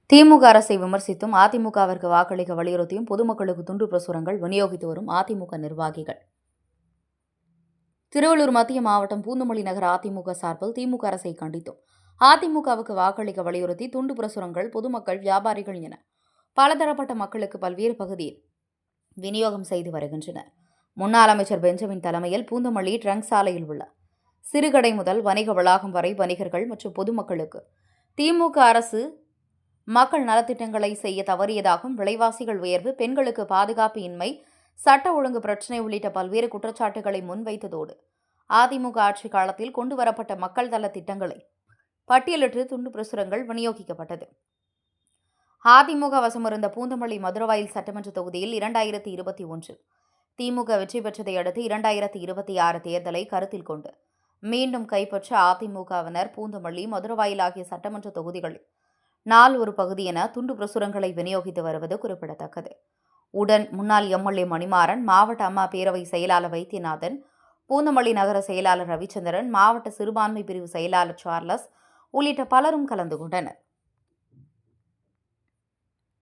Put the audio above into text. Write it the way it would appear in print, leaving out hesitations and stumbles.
திமுக அரசை விமர்சித்தும் அதிமுகவிற்கு வாக்களிக்க வலியுறுத்தியும் பொதுமக்களுக்கு துண்டு பிரசுரங்கள் விநியோகித்து வரும் அதிமுக நிர்வாகிகள். திருவள்ளூர் மத்திய மாவட்டம் பூந்தமல்லி நகர அதிமுக சார்பில் திமுக அரசை கண்டித்தும் அதிமுகவுக்கு வாக்களிக்க வலியுறுத்தி துண்டு பிரசுரங்கள் பொதுமக்கள், வியாபாரிகள் என பலதரப்பட்ட மக்களுக்கு பல்வேறு பகுதியில் விநியோகம் செய்து வருகின்றனர். முன்னாள் அமைச்சர் பெஞ்சமின் தலைமையில் பூந்தமல்லி ட்ரங்க் சாலையில் உள்ள சிறுகடை முதல் வணிக வளாகம் வரை வணிகர்கள் மற்றும் பொதுமக்களுக்கு திமுக அரசு மக்கள் நலத்திட்டங்களை செய்ய தவறியதாகவும், விலைவாசிகள் உயர்வு, பெண்களுக்கு பாதுகாப்பு இன்மை, சட்ட ஒழுங்கு பிரச்சினை உள்ளிட்ட பல்வேறு குற்றச்சாட்டுகளை முன்வைத்ததோடு அதிமுக ஆட்சிக் காலத்தில் கொண்டுவரப்பட்ட மக்கள் நல திட்டங்களை பட்டியலிட்டு துண்டு பிரசுரங்கள் விநியோகிக்கப்பட்டது. அதிமுக வசமிருந்த பூந்தமல்லி மதுரவாயல் சட்டமன்ற தொகுதியில் 2021 திமுக வெற்றி பெற்றதை அடுத்து 2026 தேர்தலை கருத்தில் கொண்டு மீண்டும் கைப்பற்ற அதிமுகவினர் பூந்தமல்லி, மதுரவாயல் ஆகிய சட்டமன்ற தொகுதிகளில் நாள் ஒரு பகுதி என துண்டு பிரசுரங்களை விநியோகித்து வருவது குறிப்பிடத்தக்கது. உடன் முன்னாள் எம்எல்ஏ மணிமாறன், மாவட்ட அம்மா பேரவை செயலாளர் வைத்தியநாதன், பூந்தமல்லி நகர செயலாளர் ரவிச்சந்திரன், மாவட்ட சிறுபான்மை பிரிவு செயலாளர் சார்லஸ் உள்ளிட்ட பலரும் கலந்து கொண்டனர்.